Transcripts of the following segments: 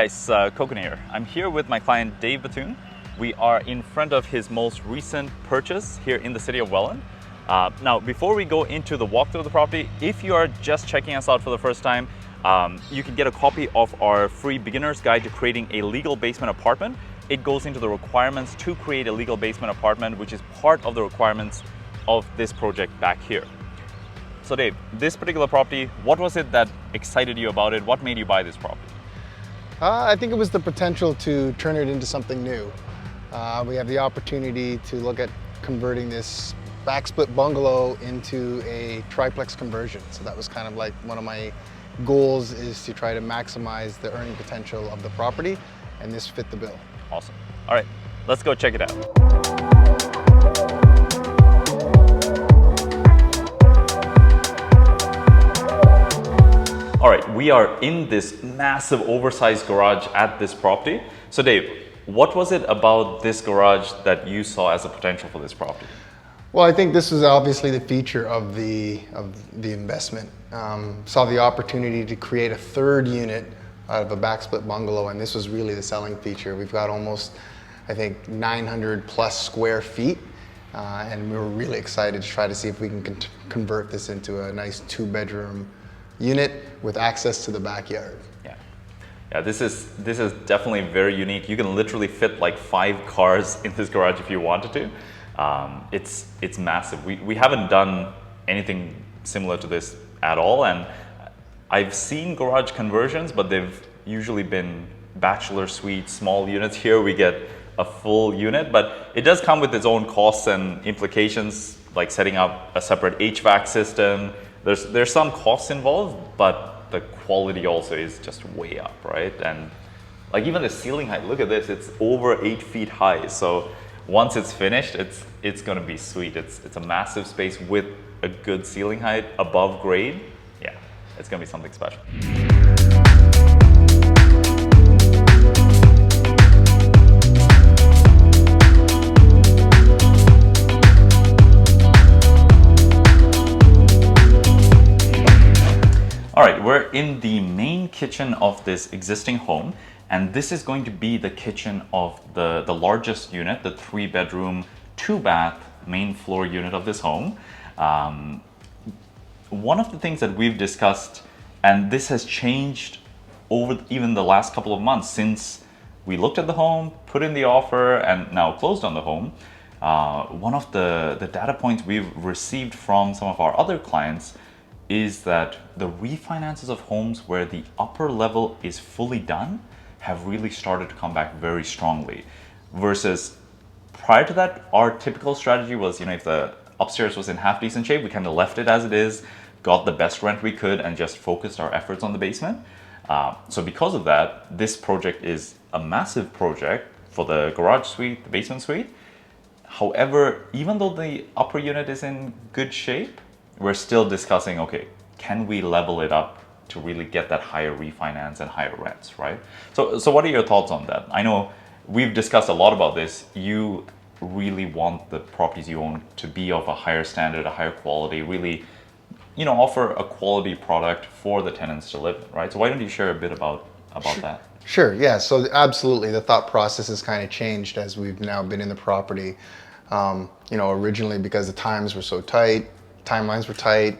guys, Koukun here. I'm here with my client Dave Bethune. We are in front of his most recent purchase here in the city of Welland. Now, before we go into the walkthrough of the property, if you are just checking us out for the first time, you can get a copy of our free beginner's guide to creating a legal basement apartment. It goes into the requirements to create a legal basement apartment, which is part of the requirements of this project back here. So Dave, this particular property, what was it that excited you about it? What made you buy this property? I think it was the potential to turn it into something new. We have the opportunity to look at converting this backsplit bungalow into a triplex conversion. So that was kind of like one of my goals, is to try to maximize the earning potential of the property, and this fit the bill. Awesome. All right, let's go check it out. All right, we are in this massive oversized garage at this property. So Dave, what was it about this garage that you saw as a potential for this property? Well, I think this was obviously the feature of the investment. Saw the opportunity to create a third unit out of a backsplit bungalow, and this was really the selling feature. We've got almost, I think, 900 plus square feet, and we were really excited to try to see if we can convert this into a nice 2-bedroom unit with access to the backyard. Yeah, this is definitely very unique. You can literally fit like 5 cars in this garage if you wanted to. It's massive. We haven't done anything similar to this at all, and I've seen garage conversions, but they've usually been bachelor suite, small units. Here we get a full unit, but it does come with its own costs and implications, like setting up a separate HVAC system. There's some costs involved, but the quality also is just way up, right? And like even the ceiling height, look at this, it's over 8 feet high. So once it's finished, it's gonna be sweet. It's a massive space with a good ceiling height above grade. Yeah, it's gonna be something special. All right, we're in the main kitchen of this existing home, and this is going to be the kitchen of the largest unit, the 3-bedroom, 2-bath main floor unit of this home. One of the things that we've discussed, and this has changed over even the last couple of months since we looked at the home, put in the offer, and now closed on the home, one of the data points we've received from some of our other clients is that the refinances of homes where the upper level is fully done have really started to come back very strongly. Versus prior to that, our typical strategy was, if the upstairs was in half decent shape, we kind of left it as it is, got the best rent we could, and just focused our efforts on the basement. So because of that, this project is a massive project for the garage suite, the basement suite. However, even though the upper unit is in good shape, we're still discussing, okay, can we level it up to really get that higher refinance and higher rents, right? So what are your thoughts on that? I know we've discussed a lot about this. You really want the properties you own to be of a higher standard, a higher quality, really, offer a quality product for the tenants to live in, right? So why don't you share a bit about that? Sure, yeah, so absolutely, the thought process has kind of changed as we've now been in the property. Originally because the times were so tight, timelines were tight,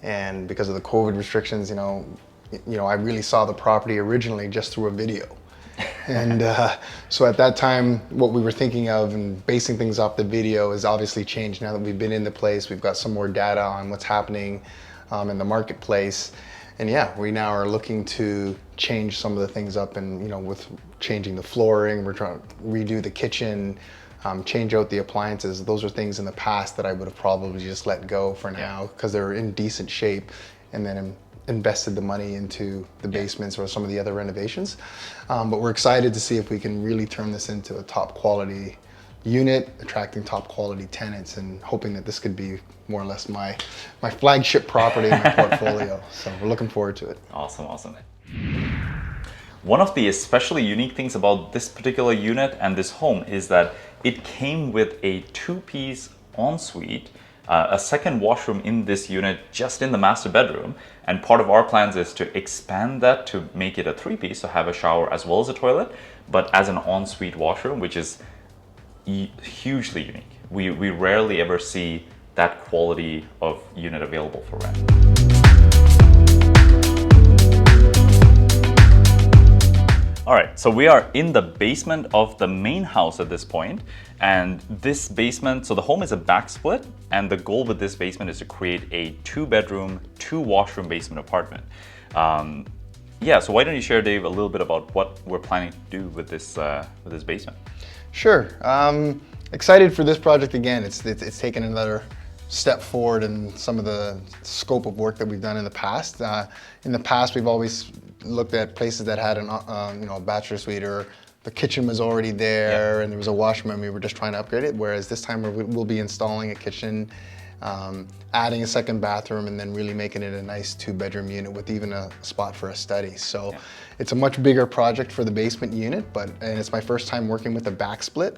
and because of the COVID restrictions, I really saw the property originally just through a video. And so at that time, what we were thinking of and basing things off the video has obviously changed now that we've been in the place. We've got some more data on what's happening in the marketplace. And yeah, we now are looking to change some of the things up, and with changing the flooring, we're trying to redo the kitchen, change out the appliances. Those are things in the past that I would have probably just let go for now because they're in decent shape, and then invested the money into the basements or some of the other renovations. But we're excited to see if we can really turn this into a top quality unit, attracting top quality tenants, and hoping that this could be more or less my flagship property in my portfolio. So we're looking forward to it. Awesome. One of the especially unique things about this particular unit and this home is that it came with a 2-piece ensuite a second washroom in this unit just in the master bedroom. And part of our plans is to expand that to make it a three-piece, so have a shower as well as a toilet, but as an ensuite washroom, which is hugely unique. We rarely ever see that quality of unit available for rent. All right, so we are in the basement of the main house at this point, and this basement, so the home is a back split, and the goal with this basement is to create a 2-bedroom, 2-washroom basement apartment. Yeah, so why don't you share, Dave, a little bit about what we're planning to do with this basement? Sure. Excited for this project again. It's taken another step forward in some of the scope of work that we've done in the past. In the past, we've always looked at places that had a bachelor suite, or the kitchen was already there and there was a washroom and we were just trying to upgrade it. Whereas this time we'll be installing a kitchen, adding a second bathroom, and then really making it a nice 2-bedroom unit with even a spot for a study. So it's a much bigger project for the basement unit, and it's my first time working with a back split.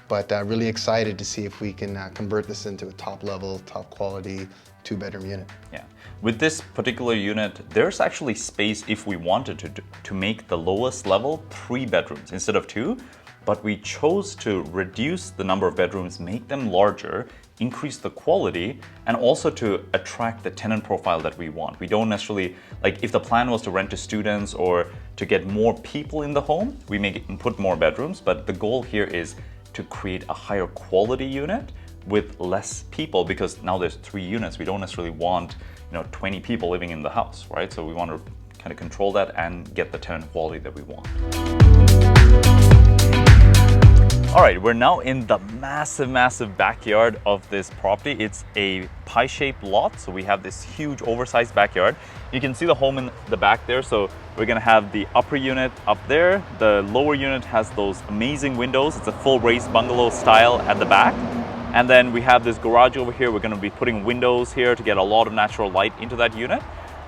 But really excited to see if we can convert this into a top level, top quality 2-bedroom unit. Yeah, with this particular unit, there's actually space if we wanted to make the lowest level 3 bedrooms instead of 2, but we chose to reduce the number of bedrooms, make them larger, increase the quality, and also to attract the tenant profile that we want. We don't necessarily, like if the plan was to rent to students or to get more people in the home, we may put more bedrooms, but the goal here is to create a higher quality unit with less people, because now there's 3 units. We don't necessarily want 20 people living in the house, right? So we want to kind of control that and get the tenant quality that we want. All right, we're now in the massive backyard of this property. It's a pie-shaped lot, so we have this huge oversized backyard. You can see the home in the back there, so we're gonna have the upper unit up there. The lower unit has those amazing windows. It's a full raised bungalow style at the back. And then we have this garage over here. We're gonna be putting windows here to get a lot of natural light into that unit.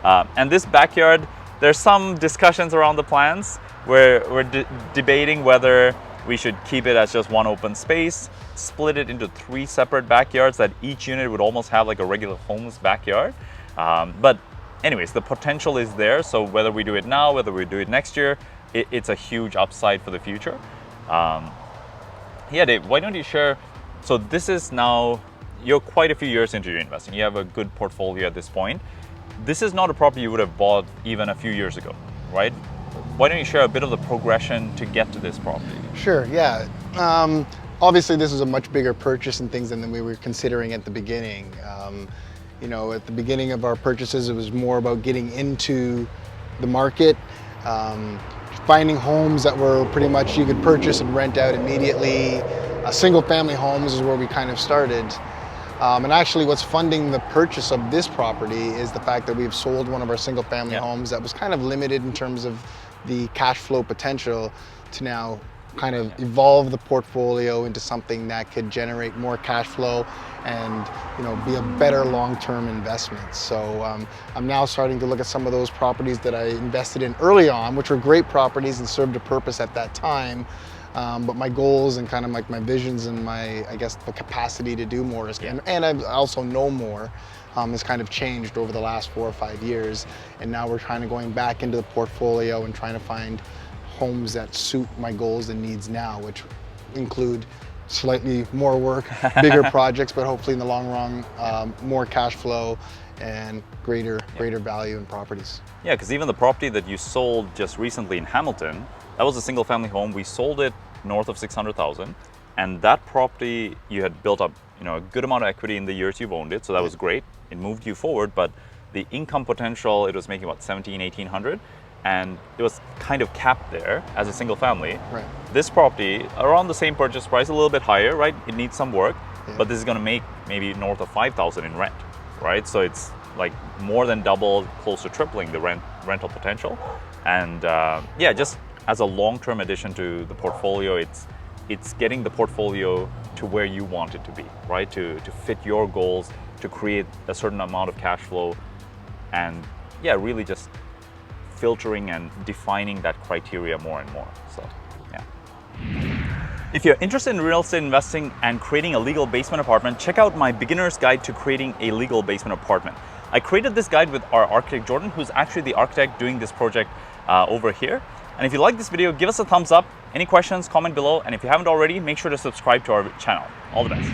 And this backyard, there's some discussions around the plans where we're debating whether we should keep it as just one open space, split it into 3 separate backyards, that each unit would almost have like a regular home's backyard. But anyways, the potential is there. So whether we do it now, whether we do it next year, it's a huge upside for the future. Yeah, Dave, why don't you share? So this is now, you're quite a few years into your investing. You have a good portfolio at this point. This is not a property you would have bought even a few years ago, right? Why don't you share a bit of the progression to get to this property? Sure, yeah. Obviously, this is a much bigger purchase and things than we were considering at the beginning. At the beginning of our purchases, it was more about getting into the market, finding homes that were pretty much you could purchase and rent out immediately. Single-family homes is where we kind of started. And actually what's funding the purchase of this property is the fact that we've sold one of our single-family homes that was kind of limited in terms of the cash flow potential, to now kind of evolve the portfolio into something that could generate more cash flow and be a better long-term investment. So I'm now starting to look at some of those properties that I invested in early on, which were great properties and served a purpose at that time. But my goals and kind of like my visions and the capacity to do more and I also know more has kind of changed over the last 4 or 5 years. And now we're kind of going back into the portfolio and trying to find homes that suit my goals and needs now, which include slightly more work, bigger projects, but hopefully in the long run, more cash flow and greater value in properties. Yeah, because even the property that you sold just recently in Hamilton, that was a single family home. We sold it north of 600,000, and that property you had built up a good amount of equity in the years you've owned it, so that was great. It moved you forward, but the income potential, it was making what, 1,800, and it was kind of capped there as a single family. Right. This property, around the same purchase price, a little bit higher, right? It needs some work, but this is going to make maybe north of 5,000 in rent, right? So it's like more than double, close to tripling the rental potential. And just as a long-term addition to the portfolio, it's getting the portfolio to where you want it to be, right? To fit your goals, to create a certain amount of cash flow, and really just filtering and defining that criteria more and more. So, yeah. If you're interested in real estate investing and creating a legal basement apartment, check out my beginner's guide to creating a legal basement apartment. I created this guide with our architect Jordan, who's actually the architect doing this project over here. And if you like this video, give us a thumbs up. Any questions, comment below. And if you haven't already, make sure to subscribe to our channel. All the best.